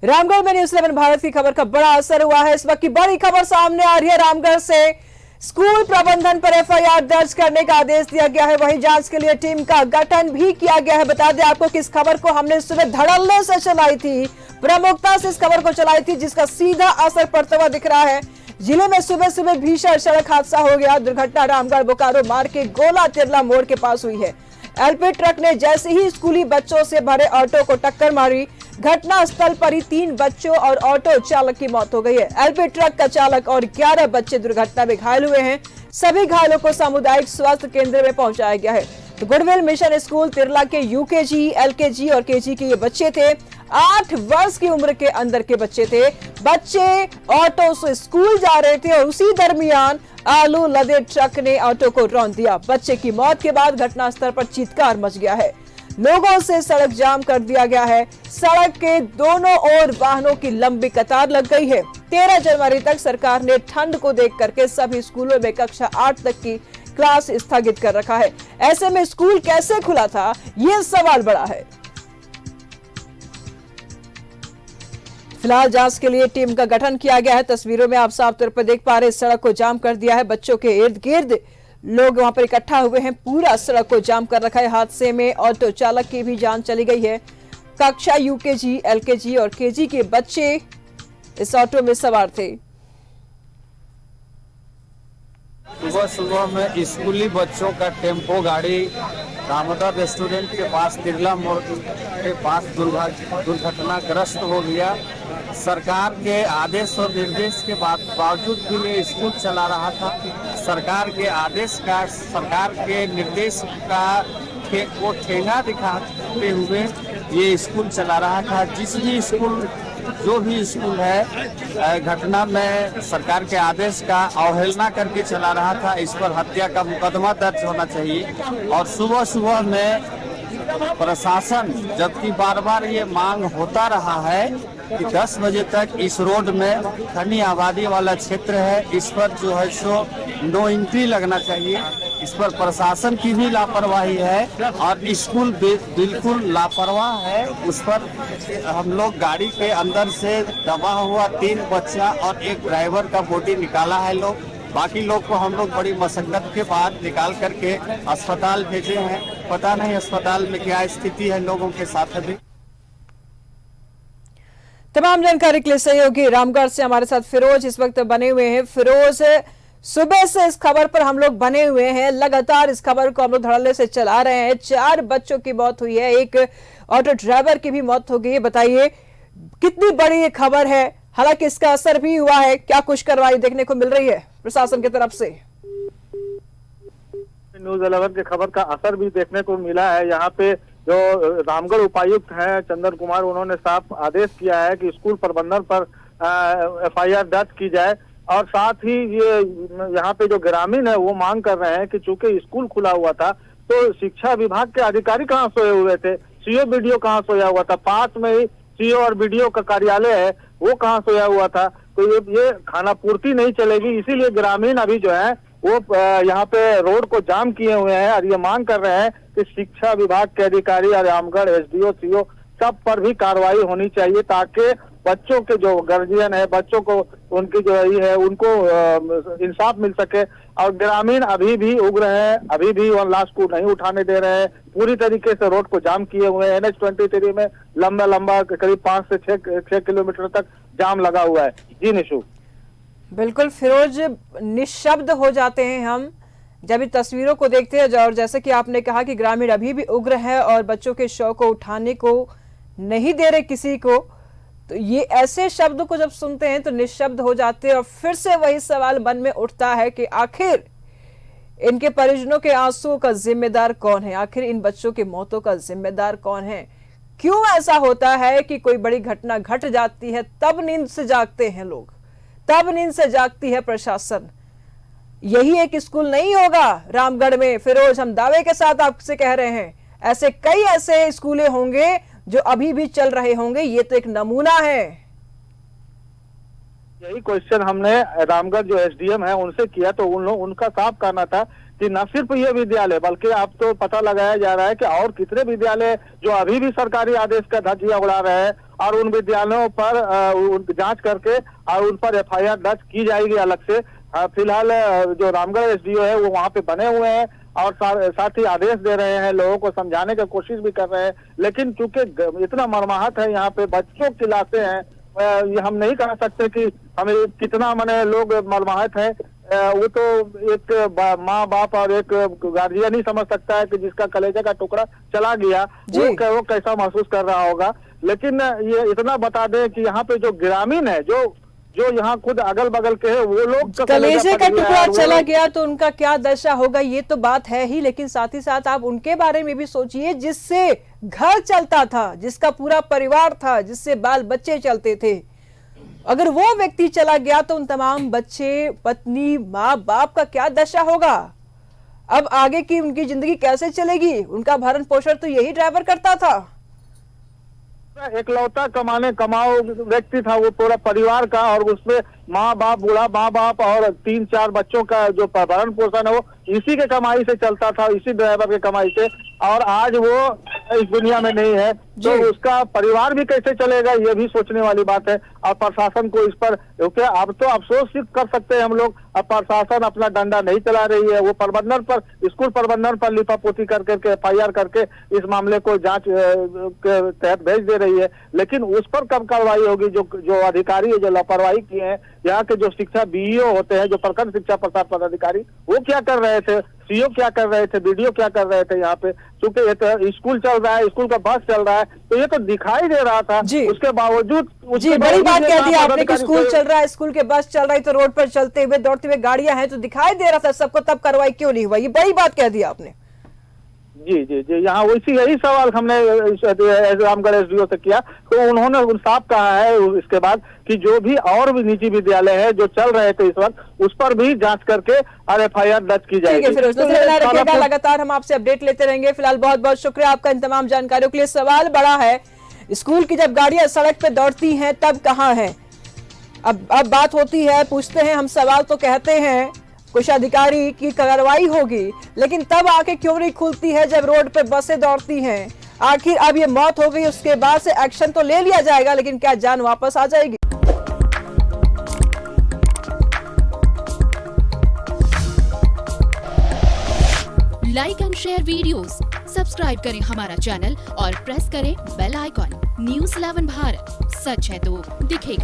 रामगढ़ में न्यूज़ 11 भारत की खबर का बड़ा असर हुआ है। इस वक्त की बड़ी खबर सामने आ रही है। रामगढ़ से स्कूल प्रबंधन पर एफआईआर दर्ज करने का आदेश दिया गया है। वहीं जांच के लिए टीम का गठन भी किया गया है। बता दें आपको कि इस खबर को हमने सुबह धड़ल्ले से चलाई थी, प्रमुखता से इस खबर को चलाई थी, जिसका सीधा असर पड़ता हुआ दिख रहा है। जिले में सुबह सुबह भीषण सड़क हादसा हो गया। दुर्घटना रामगढ़ बोकारो मार्ग के गोला तिरला मोड़ के पास हुई है। एलपी ट्रक ने जैसे ही स्कूली बच्चों से भरे ऑटो को टक्कर मारी, घटना स्थल पर ही 3 बच्चों और ऑटो चालक की मौत हो गई है। एलपी ट्रक का चालक और 11 बच्चे दुर्घटना में घायल हुए हैं। सभी घायलों को सामुदायिक स्वास्थ्य केंद्र में पहुंचाया गया है। तो गुडविल मिशन स्कूल तिरला के यूकेजी, एलकेजी और केजी के ये बच्चे थे। 8 वर्ष की उम्र के अंदर के बच्चे थे। बच्चे ऑटो से स्कूल जा रहे थे और उसी दरमियान आलू लदे ट्रक ने ऑटो को रौंद दिया। बच्चे की मौत के बाद घटनास्थल पर चीत्कार मच गया है। लोगों से सड़क जाम कर दिया गया है। सड़क के दोनों ओर वाहनों की लंबी कतार लग गई है। 13 जनवरी तक सरकार ने ठंड को देख करके सभी स्कूलों में कक्षा 8 तक की क्लास स्थगित कर रखा है। ऐसे में स्कूल कैसे खुला था, यह सवाल बड़ा है। फिलहाल जांच के लिए टीम का गठन किया गया है। तस्वीरों में आप साफ तौर पर देख पा रहे हैं, सड़क को जाम कर दिया है। बच्चों के इर्द गिर्द लोग वहां पर इकट्ठा हुए हैं। पूरा सड़क को जाम कर रखा है। हादसे में ऑटो चालक की भी जान चली गई है। कक्षा यूकेजी, एलकेजी और केजी के बच्चे इस ऑटो में सवार थे। सुबह सुबह में स्कूली बच्चों का टेम्पो गाड़ी दामोदर रेस्टोरेंट के पास तिरला मोड़ के पास दुर्घटनाग्रस्त हो गया। सरकार के आदेश और निर्देश के बावजूद भी ये स्कूल चला रहा था। सरकार के आदेश का, सरकार के निर्देश का वो ठेंगा दिखाते हुए ये स्कूल चला रहा था। जो भी स्कूल है घटना में सरकार के आदेश का अवहेलना करके चला रहा था, इस पर हत्या का मुकदमा दर्ज होना चाहिए। और सुबह सुबह में प्रशासन, जबकि बार बार ये मांग होता रहा है कि 10 बजे तक इस रोड में घनी आबादी वाला क्षेत्र है, इस पर जो है सो नो एंट्री लगना चाहिए। इस पर प्रशासन की भी लापरवाही है और स्कूल बिल्कुल लापरवाह है। उस पर हम लोग गाड़ी के अंदर से दबा हुआ 3 बच्चा और एक ड्राइवर का बॉडी निकाला है। बाकी लोग को हम लोग बड़ी मशक्कत के बाद निकाल करके अस्पताल भेजे हैं। पता नहीं अस्पताल में क्या स्थिति है लोगों के साथ अभी। तमाम जानकारी के लिए सहयोगी रामगढ़ से हमारे साथ फिरोज इस वक्त बने हुए हैं। फिरोज, सुबह से इस खबर पर हम लोग बने हुए हैं, लगातार इस खबर को हम लोग धड़ल्ले से चला रहे हैं। 4 बच्चों की मौत हुई है, एक ऑटो ड्राइवर की भी मौत हो गई है। बताइए कितनी बड़ी ये खबर है, हालांकि इसका असर भी हुआ है, क्या कुछ कार्रवाई देखने को मिल रही है प्रशासन की तरफ से? न्यूज़ 11 की खबर का असर भी देखने को मिला है। यहाँ पे जो रामगढ़ उपायुक्त हैं चंदन कुमार, उन्होंने साफ आदेश किया है कि स्कूल प्रबंधन पर एफआईआर दर्ज की जाए। और साथ ही ये यहाँ पे जो ग्रामीण है वो मांग कर रहे हैं कि चूंकि स्कूल खुला हुआ था तो शिक्षा विभाग के अधिकारी कहाँ सोए हुए थे, सीओ बीडीओ कहाँ सोया हुआ था, पास में ही सीओ और बीडीओ का कार्यालय है वो कहाँ सोया हुआ था। तो ये खाना पूर्ति नहीं चलेगी, इसीलिए ग्रामीण अभी जो है वो यहाँ पे रोड को जाम किए हुए हैं और ये मांग कर रहे हैं कि शिक्षा विभाग के अधिकारी और रामगढ़ एसडीओ, सीओ सब पर भी कार्रवाई होनी चाहिए, ताकि बच्चों के जो गार्जियन है, बच्चों को उनकी जो है उनको इंसाफ मिल सके। और ग्रामीण अभी भी उग्र है, अभी भी वन लाश को नहीं उठाने दे रहे हैं। पूरी तरीके से रोड को जाम किए हुए हैं। NH-23 में लंबा करीब 5 से 6 किलोमीटर तक जाम लगा हुआ है। जी निशु। बिल्कुल फिरोज, निशब्द हो जाते हैं हम जब इन तस्वीरों को देखते हैं। और जैसे कि आपने कहा कि ग्रामीण अभी भी उग्र है और बच्चों के शव को उठाने को नहीं दे रहे किसी को, तो ये ऐसे शब्द को जब सुनते हैं तो निशब्द हो जाते हैं। और फिर से वही सवाल मन में उठता है कि आखिर इनके परिजनों के आंसुओं का जिम्मेदार कौन है, आखिर इन बच्चों की मौतों का जिम्मेदार कौन है? क्यों ऐसा होता है कि कोई बड़ी घटना घट जाती है तब नींद से जागते हैं लोग, तब नींद से जागती है प्रशासन? यही एक स्कूल नहीं होगा रामगढ़ में फिरोज, हम दावे के साथ आपसे कह रहे हैं। ऐसे कई ऐसे स्कूलें होंगे जो अभी भी चल रहे होंगे। ये तो एक नमूना है। यही क्वेश्चन हमने रामगढ़ जो एसडीएम है उनसे किया, तो उनका साफ कहना था कि न सिर्फ ये विद्यालय बल्कि अब तो पता लगाया जा रहा है कि और कितने विद्यालय जो अभी भी सरकारी आदेश का धज्जियां उड़ा रहे हैं और उन विद्यालयों पर जांच करके और उन पर एफआईआर दर्ज की जाएगी अलग से। फिलहाल जो रामगढ़ एसडीओ है वो वहाँ पे बने हुए हैं और साथ ही आदेश दे रहे हैं, लोगों को समझाने की कोशिश भी कर रहे हैं। लेकिन चूंकि इतना मर्माहत है यहाँ पे, बच्चों की लाशें हैं, ये हम नहीं कह सकते कि हमें कितना माने लोग मर्माहत हैं। वो तो एक माँ बाप और एक गार्जियन ही समझ सकता है कि जिसका कलेजे का टुकड़ा चला गया वो कैसा महसूस कर रहा होगा। लेकिन ये इतना बता दें कि यहाँ पे जो ग्रामीण है, जो यहाँ खुद अगल बगल के हैं, वो लोग कलेजे का टुकड़ा चला गया तो उनका क्या दशा होगा, ये तो बात है ही। लेकिन साथ ही साथ आप उनके बारे में भी सोचिए जिससे घर चलता था, जिसका पूरा परिवार था, जिससे बाल बच्चे चलते थे। अगर वो व्यक्ति चला गया तो उन तमाम बच्चे, पत्नी, माँ बाप का क्या दशा होगा। अब आगे की उनकी जिंदगी कैसे चलेगी। उनका भरण पोषण तो यही ड्राइवर करता था। एकलौता कमाओ व्यक्ति था वो पूरा परिवार का, और उसमें माँ बाप, बूढ़ा माँ बाप और 3-4 बच्चों का जो भरण पोषण है वो इसी के कमाई से चलता था, इसी ड्राइवर के कमाई से। और आज वो इस दुनिया में नहीं है तो उसका परिवार भी कैसे चलेगा, ये भी सोचने वाली बात है। और प्रशासन को इस पर, क्योंकि अब तो अफसोस कर सकते हैं हम लोग, अब प्रशासन अपना डंडा नहीं चला रही है। वो प्रबंधन पर, स्कूल प्रबंधन पर लिपापोती करके एफआईआर करके इस मामले को जांच के तहत भेज दे रही है। लेकिन उस पर कब कार्रवाई होगी। जो अधिकारी है, जो लापरवाही किए हैं, यहाँ के जो शिक्षा बीईओ होते हैं, जो प्रखंड शिक्षा प्रसार पदाधिकारी, वो क्या कर रहे थे, सीईओ क्या कर रहे थे, बीडीओ क्या कर रहे थे यहाँ पे। क्योंकि ये तो स्कूल चल रहा है, स्कूल का बस चल रहा है, तो ये तो दिखाई दे रहा था। उसके बावजूद बड़ी बात कह दी आपने कि स्कूल चल रहा है, स्कूल के बस चल रही, तो रोड पर चलते हुए दौड़ते हुए गाड़ियां हैं तो दिखाई दे रहा था सबको, तब कार्रवाई क्यों नहीं हुआ। ये बड़ी बात कह दी आपने। जी यहाँ यही सवाल हमने रामगढ़ एसडीओ से किया, तो उन्होंने साफ कहा है इसके बाद कि जो भी और भी निजी विद्यालय है जो चल रहे थे इस वक्त, उस पर भी जांच करके और एफआईआर दर्ज की जाएगी। फिर लगातार हम आपसे अपडेट लेते रहेंगे। फिलहाल बहुत बहुत शुक्रिया आपका इन तमाम जानकारियों के लिए। सवाल बड़ा है, स्कूल की जब गाड़ियां सड़क पे दौड़ती हैं तब कहाँ है। अब बात होती है, पूछते हैं हम सवाल, तो कहते हैं कुछ अधिकारी की कार्रवाई होगी, लेकिन तब आके क्यों नहीं खुलती है जब रोड पे बसें दौड़ती हैं। आखिर अब ये मौत हो गई, उसके बाद से एक्शन तो ले लिया जाएगा, लेकिन क्या जान वापस आ जाएगी। Like and share videos, subscribe करें हमारा चैनल और प्रेस करें बेल आइकॉन। न्यूज़ 11 भारत, सच है तो दिखेगा।